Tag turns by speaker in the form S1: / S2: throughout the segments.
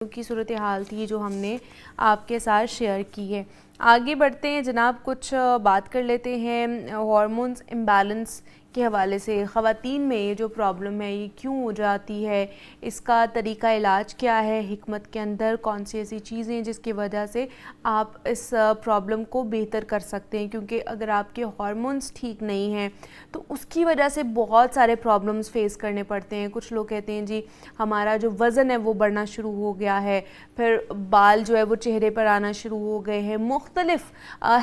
S1: کی صورتحال تھی جو ہم نے آپ کے ساتھ شیئر کی ہے۔ آگے بڑھتے ہیں جناب، کچھ بات کر لیتے ہیں ہارمونز امبیلنس کے حوالے سے۔ خواتین میں یہ جو پرابلم ہے یہ کیوں ہو جاتی ہے، اس کا طریقہ علاج کیا ہے، حکمت کے اندر کون سی ایسی چیزیں ہیں جس کی وجہ سے آپ اس پرابلم کو بہتر کر سکتے ہیں، کیونکہ اگر آپ کے ہارمونز ٹھیک نہیں ہیں تو اس کی وجہ سے بہت سارے پرابلمز فیس کرنے پڑتے ہیں۔ کچھ لوگ کہتے ہیں جی ہمارا جو وزن ہے وہ بڑھنا شروع ہو گیا ہے، پھر بال جو ہے وہ چہرے پر آنا شروع ہو گئے ہیں، مختلف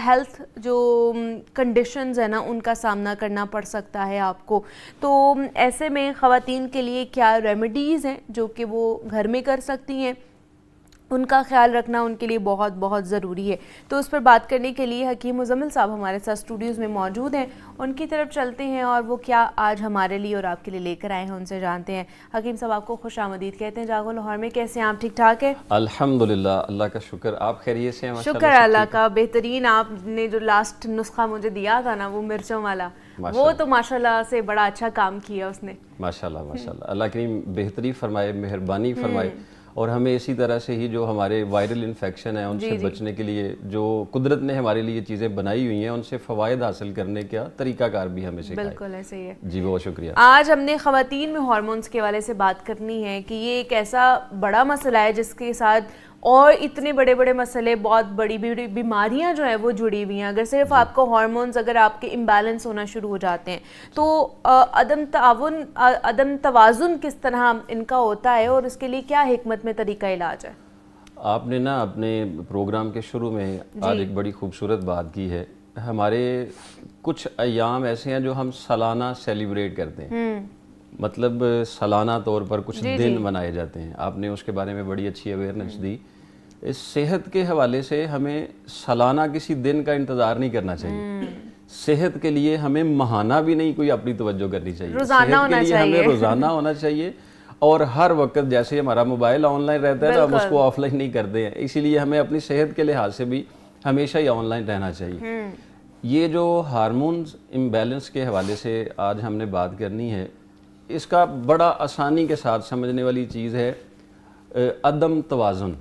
S1: ہیلتھ جو کنڈیشنز ہیں نا ان کا سامنا کرنا پڑ سکتا ہے آپ کو۔ تو ایسے میں خواتین کے لیے کیا ریمیڈیز ہیں جو کہ وہ گھر میں کر سکتی ہیں، ان کا خیال رکھنا ان کے لیے بہت بہت ضروری ہے۔ تو اس پر بات کرنے کے لیے حکیم مزمل صاحب ہمارے ساتھ اسٹوڈیوز میں موجود ہیں، ان کی طرف چلتے ہیں اور وہ کیا آج ہمارے لیے اور آپ کے لیے لے کر آئے ہیں ان سے جانتے ہیں۔ حکیم صاحب آپ کو خوش آمدید کہتے ہیں جاگو لاہور میں، کیسے ہیں آپ؟ ٹھیک ٹھاک ہے؟
S2: الحمدللہ، اللہ کا شکر، آپ خیریت سے ہیں؟
S1: شکر اللہ کا، بہترین۔ آپ نے جو لاسٹ نسخہ مجھے دیا تھا نا وہ مرچوں والا، وہ تو ماشاءاللہ سے بڑا اچھا کام کیا اس نے۔
S2: ماشاءاللہ ماشاءاللہ، اللہ کریم بہتری فرمائے، مہربانی فرمائے، اور ہمیں اسی طرح سے ہی جو ہمارے وائرل انفیکشن ہیں ان سے بچنے کے لیے جو قدرت نے ہمارے لیے چیزیں بنائی ہوئی ہیں ان سے فوائد حاصل کرنے کا طریقہ کار بھی ہمیں سکھائے۔
S1: بالکل ایسے ہی ہے
S2: جی، بہت شکریہ۔
S1: آج ہم نے خواتین میں ہارمونز کے حوالے سے بات کرنی ہے کہ یہ ایک ایسا بڑا مسئلہ ہے جس کے ساتھ اور اتنے بڑے بڑے مسئلے، بہت بڑی بڑی بیماریاں جو ہیں وہ جڑی ہوئی ہیں۔ اگر صرف آپ کو ہارمونز اگر آپ کے امبیلنس ہونا شروع ہو جاتے ہیں تو عدم توازن کس طرح ان کا ہوتا ہے اور اس کے لیے کیا حکمت میں طریقہ علاج ہے؟
S2: آپ نے نا اپنے پروگرام کے شروع میں آج ایک بڑی خوبصورت بات کی ہے۔ ہمارے کچھ ایام ایسے ہیں جو ہم سالانہ سیلیبریٹ کرتے ہیں، مطلب سالانہ طور پر کچھ دن منائے جاتے ہیں۔ آپ نے اس کے بارے میں بڑی اچھی اویئرنیس دی۔ اس صحت کے حوالے سے ہمیں سالانہ کسی دن کا انتظار نہیں کرنا چاہیے، صحت کے لیے ہمیں ماہانہ بھی نہیں کوئی اپنی توجہ کرنی چاہیے، صحت کے لیے ہمیں روزانہ ہونا چاہیے، اور ہر وقت جیسے ہمارا موبائل آن لائن رہتا ہے تو ہم اس کو آف لائن نہیں کرتے ہیں، اسی لیے ہمیں اپنی صحت کے لحاظ سے بھی ہمیشہ ہی آن لائن رہنا چاہیے۔ یہ جو ہارمونز امبیلنس کے حوالے سے آج ہم نے بات کرنی ہے، اس کا بڑا آسانی کے ساتھ سمجھنے والی چیز ہے عدم توازن۔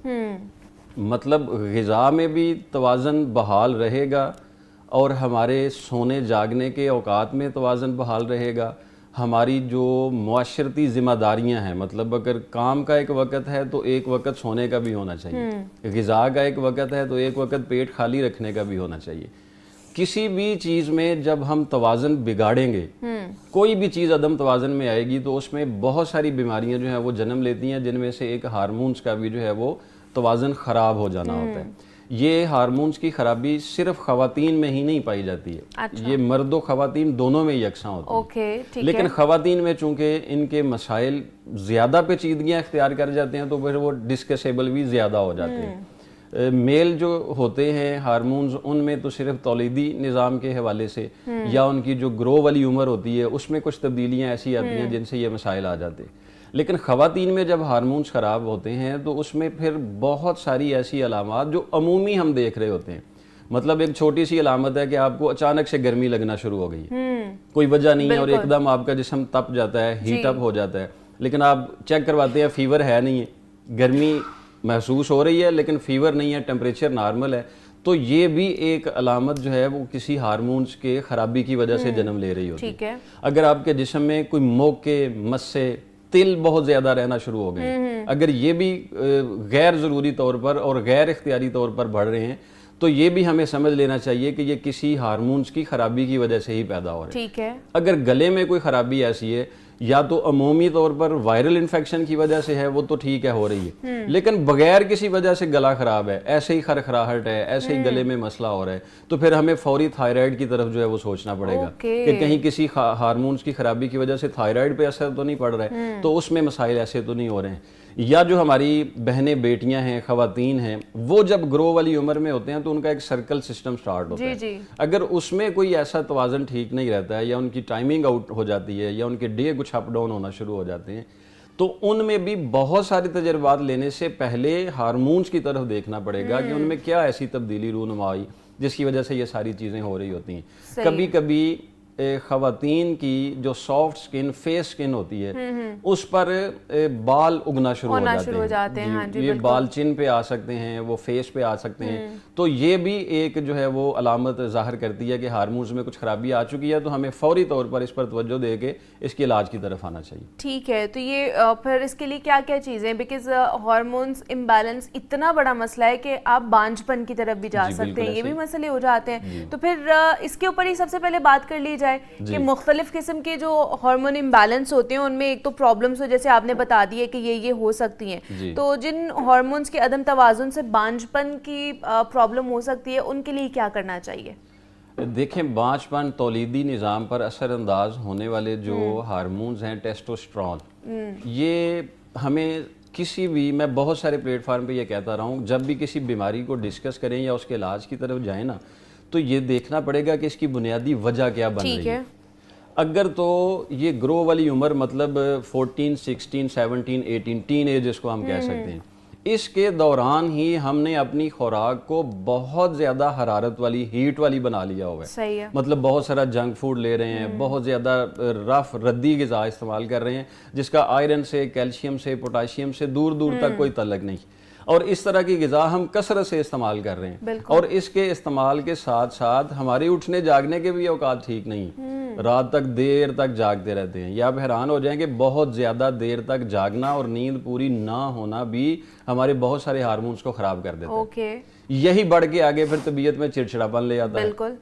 S2: مطلب غذا میں بھی توازن بحال رہے گا، اور ہمارے سونے جاگنے کے اوقات میں توازن بحال رہے گا، ہماری جو معاشرتی ذمہ داریاں ہیں، مطلب اگر کام کا ایک وقت ہے تو ایک وقت سونے کا بھی ہونا چاہیے، غذا کا ایک وقت ہے تو ایک وقت پیٹ خالی رکھنے کا بھی ہونا چاہیے۔ کسی بھی چیز میں جب ہم توازن بگاڑیں گے، کوئی بھی چیز عدم توازن میں آئے گی تو اس میں بہت ساری بیماریاں جو ہیں وہ جنم لیتی ہیں، جن میں سے ایک ہارمونز کا بھی جو ہے وہ توازن خراب ہو جانا ہوتا ہے۔ یہ ہارمونز کی خرابی صرف خواتین میں ہی نہیں پائی جاتی ہے، یہ مرد و خواتین دونوں میں یکساں ہوتی ہے، لیکن خواتین میں چونکہ ان کے مسائل زیادہ پیچیدگیاں اختیار کر جاتے ہیں تو پھر وہ ڈسکسیبل بھی زیادہ ہو جاتے ہیں۔ میل جو ہوتے ہیں ہارمونز، ان میں تو صرف تولیدی نظام کے حوالے سے یا ان کی جو گرو والی عمر ہوتی ہے اس میں کچھ تبدیلیاں ایسی آتی ہیں جن سے یہ مسائل آ جاتے ہیں، لیکن خواتین میں جب ہارمونز خراب ہوتے ہیں تو اس میں پھر بہت ساری ایسی علامات جو عمومی ہم دیکھ رہے ہوتے ہیں، مطلب ایک چھوٹی سی علامت ہے کہ آپ کو اچانک سے گرمی لگنا شروع ہو گئی ہے، کوئی وجہ نہیں ہے اور ایک دم آپ کا جسم تپ جاتا ہے، ہیٹ اپ ہو جاتا ہے، لیکن آپ چیک کرواتے ہیں فیور ہے نہیں ہے، گرمی محسوس ہو رہی ہے لیکن فیور نہیں ہے، ٹیمپریچر نارمل ہے، تو یہ بھی ایک علامت جو ہے وہ کسی ہارمونز کے خرابی کی وجہ سے جنم لے رہی ہوتی ہے۔ اگر آپ کے جسم میں کوئی موقع، مسے، تل بہت زیادہ رہنا شروع ہو گئے، اگر یہ بھی غیر ضروری طور پر اور غیر اختیاری طور پر بڑھ رہے ہیں تو یہ بھی ہمیں سمجھ لینا چاہیے کہ یہ کسی ہارمونز کی خرابی کی وجہ سے ہی پیدا ہو رہے ہیں۔ اگر گلے میں کوئی خرابی ایسی ہے یا تو عمومی طور پر وائرل انفیکشن کی وجہ سے ہے، وہ تو ٹھیک ہے ہو رہی ہے، لیکن بغیر کسی وجہ سے گلا خراب ہے، ایسے ہی خرخراہٹ ہے، ایسے ہی گلے میں مسئلہ ہو رہا ہے، تو پھر ہمیں فوری تھائرائیڈ کی طرف جو ہے وہ سوچنا پڑے گا کہ کہیں کسی ہارمونز کی خرابی کی وجہ سے تھائرائیڈ پہ اثر تو نہیں پڑ رہا ہے، تو اس میں مسائل ایسے تو نہیں ہو رہے ہیں۔ یا جو ہماری بہنیں، بیٹیاں ہیں، خواتین ہیں، وہ جب گرو والی عمر میں ہوتے ہیں تو ان کا ایک سرکل سسٹم سٹارٹ ہوتا ہے، اگر اس میں کوئی ایسا توازن ٹھیک نہیں رہتا ہے یا ان کی ٹائمنگ آؤٹ ہو جاتی ہے یا ان کے ڈے کچھ اپ ڈاؤن ہونا شروع ہو جاتے ہیں، تو ان میں بھی بہت سارے تجربات لینے سے پہلے ہارمونز کی طرف دیکھنا پڑے گا کہ ان میں کیا ایسی تبدیلی رونما ہوئی جس کی وجہ سے یہ ساری چیزیں ہو رہی ہوتی ہیں۔ کبھی کبھی خواتین کی جو سافٹ سکن فیس سکن ہوتی ہے اس پر بال اگنا شروع ہو جاتے ہیں. یہ بال چن پہ آ سکتے ہیں, وہ فیس پہ آ سکتے ہیں. تو یہ بھی ایک جو ہے وہ علامت ظاہر کرتی ہے کہ ہارمونز میں کچھ خرابی آ چکی ہے, تو ہمیں فوری طور پر اس پر توجہ دے کے اس کے علاج کی طرف آنا چاہیے.
S1: ٹھیک ہے, تو یہ پھر اس کے لیے کیا کیا چیزیں, بیکاز ہارمونز امبیلنس اتنا بڑا مسئلہ ہے کہ آپ بانجھ پن کی طرف بھی جا سکتے ہیں, یہ بھی مسئلے ہو جاتے ہیں. تو پھر اس کے اوپر ہی سب سے پہلے بات کر لی جائے کہ مختلف قسم کے جو ہارمون امبیلنس ہوتے ہیں ان میں ایک تو پرابلمس ہو, جیسے آپ نے بتا دی کہ یہ ہو سکتی ہیں. تو جن ہارمونز کے عدم توازن سے بانجھ پن کی پرابلم ہو سکتی ہے ان کے لیے کیا کرنا چاہیے؟
S2: دیکھیں, بانجھ پن تولیدی نظام پر اثر انداز ہونے والے جو ہارمونز ہیں ٹیسٹوسٹرون, یہ ہمیں کسی بھی, میں بہت سارے پلیٹ فارم پہ یہ کہتا رہا ہوں, جب بھی کسی بیماری کو ڈسکس کریں یا اس کے علاج کی طرف جائیں نا, تو یہ دیکھنا پڑے گا کہ اس کی بنیادی وجہ کیا بن رہی ہے. اگر تو یہ گرو والی عمر مطلب 14, 16, 17, 18 ٹین ایج اس کو ہم کہہ سکتے ہیں, اس کے دوران ہی ہم نے اپنی خوراک کو بہت زیادہ حرارت والی, ہیٹ والی بنا لیا ہوا ہے. مطلب بہت سارا جنک فوڈ لے رہے ہیں, بہت زیادہ رف ردی غذا استعمال کر رہے ہیں جس کا آئرن سے, کیلشیم سے, پوٹاشیم سے دور دور تک کوئی تعلق نہیں. اور اس طرح کی غذا ہم کثرت سے استعمال کر رہے ہیں, اور اس کے استعمال کے ساتھ ساتھ ہمارے اٹھنے جاگنے کے بھی اوقات ٹھیک نہیں, رات تک دیر تک جاگتے رہتے ہیں. یا آپ حیران ہو جائیں کہ بہت زیادہ دیر تک جاگنا اور نیند پوری نہ ہونا بھی ہمارے بہت سارے ہارمونز کو خراب کر دیتا ہے. یہی بڑھ کے آگے پھر طبیعت میں چڑچڑاپن لے آتا ہے,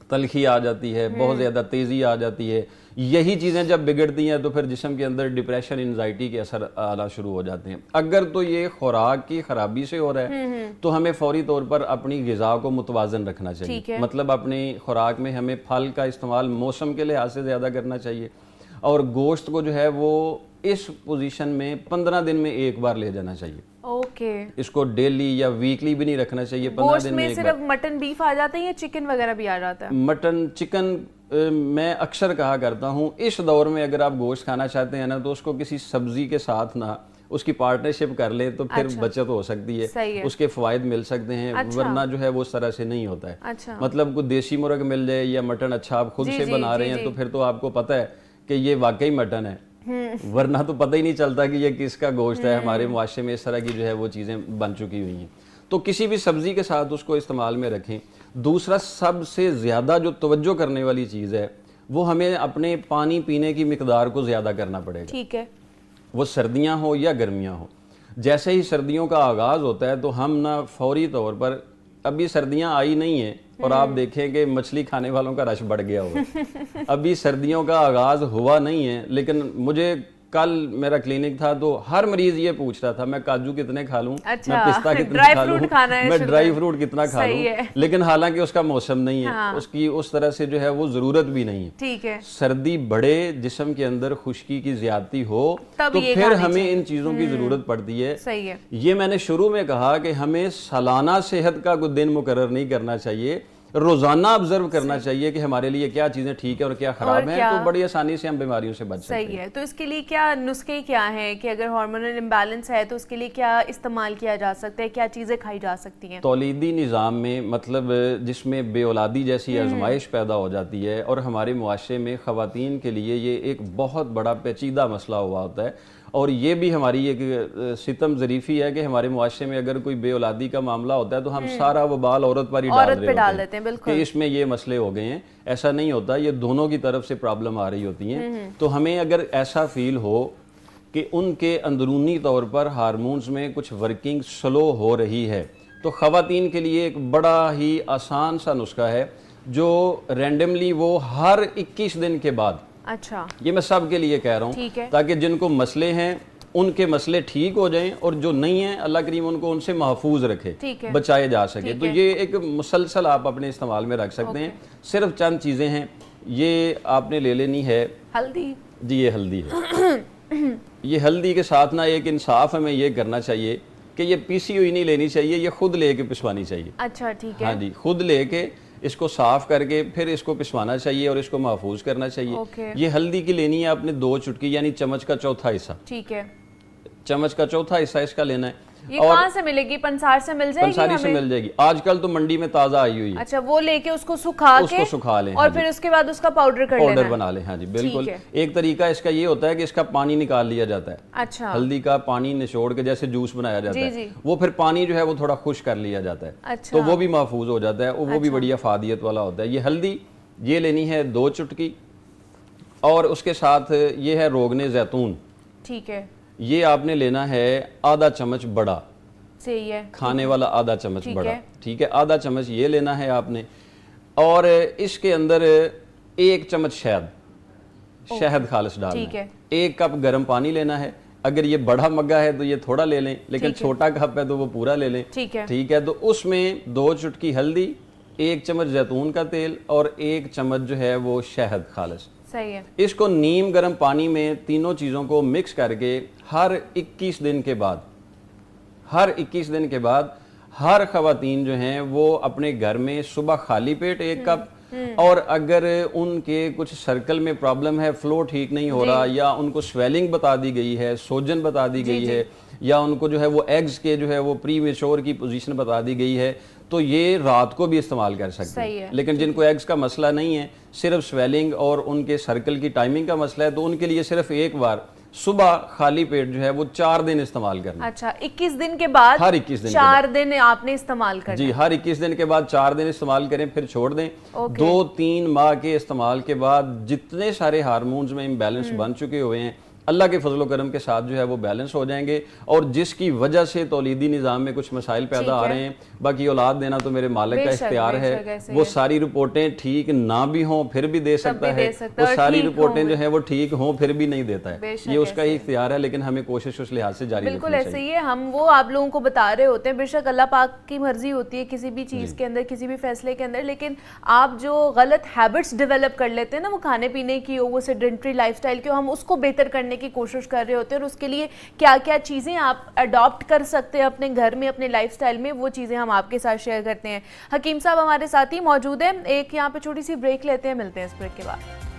S2: تلخی آ جاتی ہے, بہت زیادہ تیزی آ جاتی ہے. یہی چیزیں جب بگڑتی ہیں تو پھر جسم کے اندر ڈپریشن, انزائٹی کے اثر آنا شروع ہو جاتے ہیں. اگر تو یہ خوراک کی خرابی سے ہو رہا ہے تو ہمیں فوری طور پر اپنی غذا کو متوازن رکھنا چاہیے. مطلب اپنی خوراک میں ہمیں پھل کا استعمال موسم کے لحاظ سے زیادہ کرنا چاہیے, اور گوشت کو جو ہے وہ اس پوزیشن میں 15 دن میں ایک بار لے جانا چاہیے. اس کو ڈیلی یا ویکلی بھی نہیں رکھنا چاہیے. 15 دن میں ایک بار.
S1: صرف مٹن بیف آ جاتا ہے یا چکن وغیرہ بھی آ جاتا ہے؟
S2: مٹن چکن میں اکثر کہا کرتا ہوں, اس دور میں اگر آپ گوشت کھانا چاہتے ہیں نا تو اس کو کسی سبزی کے ساتھ نہ اس کی پارٹنرشپ کر لیں تو پھر بچت ہو سکتی ہے, اس کے فوائد مل سکتے ہیں. ورنہ جو ہے وہ اس طرح سے نہیں ہوتا ہے. مطلب کوئی دیسی مرغ مل جائے یا مٹن اچھا آپ خود سے بنا رہے ہیں تو پھر تو آپ کو پتہ ہے کہ یہ واقعی مٹن ہے, ورنہ تو پتہ ہی نہیں چلتا کہ یہ کس کا گوشت ہے. ہمارے معاشرے میں اس طرح کی جو ہے وہ چیزیں بن چکی ہوئی ہیں. تو کسی بھی سبزی کے ساتھ اس کو استعمال میں رکھیں. دوسرا سب سے زیادہ جو توجہ کرنے والی چیز ہے وہ ہمیں اپنے پانی پینے کی مقدار کو زیادہ کرنا پڑے گا.
S1: ٹھیک ہے,
S2: وہ سردیاں ہوں یا گرمیاں ہوں. جیسے ہی سردیوں کا آغاز ہوتا ہے تو ہم نہ فوری طور پر, ابھی سردیاں آئی نہیں ہیں اور آپ دیکھیں کہ مچھلی کھانے والوں کا رش بڑھ گیا ہوا. ابھی سردیوں کا آغاز ہوا نہیں ہے, لیکن مجھے کل میرا کلینک تھا تو ہر مریض یہ پوچھ رہا تھا میں کاجو کتنے کھا لوں, میں پستہ کتنا کھا لوں, میں ڈرائی فروٹ کتنا کھا لوں. لیکن حالانکہ اس کا موسم نہیں ہے, اس کی اس طرح سے جو ہے وہ ضرورت بھی نہیں ہے.
S1: ٹھیک ہے,
S2: سردی بڑھے, جسم کے اندر خشکی کی زیادتی ہو تو پھر ہمیں ان چیزوں کی ضرورت پڑتی ہے.
S1: صحیح ہے.
S2: یہ میں نے شروع میں کہا کہ ہمیں سالانہ صحت کا کوئی دن مقرر نہیں کرنا چاہیے, روزانہ آبزرو کرنا چاہیے کہ ہمارے لیے کیا چیزیں ٹھیک ہے اور کیا خراب ہیں, تو بڑی آسانی سے ہم بیماریوں سے بچ سکتے ہیں.
S1: صحیح ہے. تو اس کے لیے کیا نسخے کیا ہیں کہ اگر ہارمونل امبیلنس ہے تو اس کے لیے کیا استعمال کیا جا سکتا ہے, کیا چیزیں کھائی جا سکتی ہیں؟
S2: تولیدی نظام میں مطلب جس میں بے اولادی جیسی آزمائش پیدا ہو جاتی ہے, اور ہمارے معاشرے میں خواتین کے لیے یہ ایک بہت بڑا پیچیدہ مسئلہ ہوا ہوتا ہے. اور یہ بھی ہماری ایک ستم ظریفی ہے کہ ہمارے معاشرے میں اگر کوئی بے اولادی کا معاملہ ہوتا ہے تو ہم سارا وبال عورت پر ہی ڈال دیتے ہیں کہ اس میں یہ مسئلے ہو گئے ہیں. ایسا نہیں ہوتا, یہ دونوں کی طرف سے پرابلم آ رہی ہوتی ہیں. تو ہمیں اگر ایسا فیل ہو کہ ان کے اندرونی طور پر ہارمونز میں کچھ ورکنگ سلو ہو رہی ہے تو خواتین کے لیے ایک بڑا ہی آسان سا نسخہ ہے جو رینڈملی وہ ہر 21 دن کے بعد,
S1: اچھا
S2: یہ میں سب کے لیے کہہ رہا ہوں تاکہ جن کو مسئلے ہیں ان کے مسئلے ٹھیک ہو جائیں اور جو نہیں ہیں اللہ کریم ان کو ان سے محفوظ رکھے, بچائے جا سکے. تو یہ ایک مسلسل آپ اپنے استعمال میں رکھ سکتے ہیں. صرف چند چیزیں ہیں, یہ آپ نے لے لینی ہے
S1: ہلدی.
S2: جی یہ ہلدی ہے. یہ ہلدی کے ساتھ نا ایک انصاف ہمیں یہ کرنا چاہیے کہ یہ پیسی ہوئی نہیں لینی چاہیے, یہ خود لے کے پسوانی چاہیے.
S1: اچھا ٹھیک ہے.
S2: ہاں جی, خود لے کے اس کو صاف کر کے پھر اس کو پسوانا چاہیے اور اس کو محفوظ کرنا چاہیے. یہ ہلدی کی لینی ہے آپ نے 2 چٹکی, یعنی چمچ کا چوتھا حصہ.
S1: ٹھیک ہے,
S2: چمچ کا چوتھا حصہ اس کا لینا ہے.
S1: یہ کہاں سے ملے گی؟ پنسار سے مل جائے گی؟
S2: پنساری سے مل جائے گی، آج کل تو منڈی میں تازہ آئی ہوئی ہے.
S1: اچھا وہ لے کے اس کو سکھا لیں
S2: اور
S1: پھر اس کے بعد اس کا پاؤڈر
S2: بنا لیں. ہاں جی بالکل. ایک طریقہ اس کا یہ ہوتا ہے کہ اس کا پانی نکال لیا جاتا ہے.
S1: اچھا
S2: ہلدی کا پانی نچوڑ کے جیسے جوس بنایا جاتا ہے، وہ پھر پانی جو ہے وہ تھوڑا خشک کر لیا جاتا ہے، تو وہ بھی محفوظ ہو جاتا ہے، وہ بھی بڑی افادیت والا ہوتا ہے. یہ ہلدی یہ لینی ہے 2 چٹکی، اور اس کے ساتھ یہ ہے روغن زیتون.
S1: ٹھیک ہے.
S2: یہ آپ نے لینا ہے آدھا چمچ بڑا،
S1: صحیح ہے،
S2: کھانے والا آدھا چمچ بڑا. ٹھیک ہے، آدھا چمچ یہ لینا ہے آپ نے. اور اس کے اندر 1 چمچ شہد خالص ڈالنا ہے. 1 کپ گرم پانی لینا ہے. اگر یہ بڑا مگا ہے تو یہ تھوڑا لے لیں، لیکن چھوٹا کپ ہے تو وہ پورا لے لیں. ٹھیک ہے. تو اس میں 2 چٹکی ہلدی، 1 چمچ زیتون کا تیل اور 1 چمچ جو ہے وہ شہد خالص.
S1: صحیح ہے.
S2: اس کو نیم گرم پانی میں تینوں چیزوں کو مکس کر کے ہر 21 دن کے بعد ہر خواتین جو ہیں وہ اپنے گھر میں صبح خالی پیٹ 1 کپ، اور اگر ان کے کچھ سرکل میں پرابلم ہے، فلو ٹھیک نہیں ہو رہا، یا ان کو سویلنگ بتا دی گئی ہے، سوجن بتا دی گئی ہے، یا ان کو جو ہے وہ ایگز کے جو ہے وہ پری میچور کی پوزیشن بتا دی گئی ہے، تو یہ رات کو بھی استعمال کر سکتے ہیں. لیکن جن کو ایگز کا مسئلہ نہیں ہے، صرف سویلنگ اور ان کے سرکل کی ٹائمنگ کا مسئلہ ہے، تو ان کے لیے صرف 1 بار صبح خالی پیٹ جو ہے وہ 4 دن استعمال کرنا.
S1: اچھا 21 دن کے بعد
S2: ہر 21 دن
S1: 4 دن آپ نے استعمال کرنا.
S2: جی ہر 21 دن کے بعد 4 دن استعمال کریں، پھر چھوڑ دیں. 2-3 ماہ کے استعمال کے بعد جتنے سارے ہارمونز میں امبیلنس بن چکے ہوئے ہیں، اللہ کے فضل و کرم کے ساتھ جو ہے وہ بیلنس ہو جائیں گے. اور جس کی وجہ سے تولیدی نظام میں کچھ مسائل پیدا آ رہے ہیں، باقی اولاد دینا تو میرے مالک کا اختیار ہے. وہ ساری رپورٹیں ٹھیک نہ بھی ہوں پھر بھی دے سکتا ہے، وہ ساری رپورٹیں جو ہیں وہ ٹھیک ہوں پھر بھی نہیں دیتا ہے. یہ اس کا ہی اختیار ہے، لیکن ہمیں کوشش اس لحاظ سے جاری رکھنی چاہیے.
S1: بالکل ایسے ہی ہے. ہم وہ آپ لوگوں کو بتا رہے ہوتے ہیں، بے شک اللہ پاک کی مرضی ہوتی ہے کسی بھی چیز کے اندر، کسی بھی فیصلے کے اندر، لیکن آپ جو غلط ہیبٹس ڈیولپ کر لیتے ہیں نا، وہ کھانے پینے کی ہو، وہ سیڈنٹری لائف سٹائل کی ہو، ہم اس کو بہتر کرنے کی کوشش کر رہے ہوتے ہیں. اور اس کے لیے کیا کیا چیزیں آپ اڈاپٹ کر سکتے ہیں اپنے گھر میں، اپنے لائف سٹائل میں، وہ چیزیں ہم آپ کے ساتھ شیئر کرتے ہیں. حکیم صاحب ہمارے ساتھ ہی موجود ہیں. ایک یہاں پہ چھوٹی سی بریک لیتے ہیں، ملتے ہیں اس بریک کے بعد.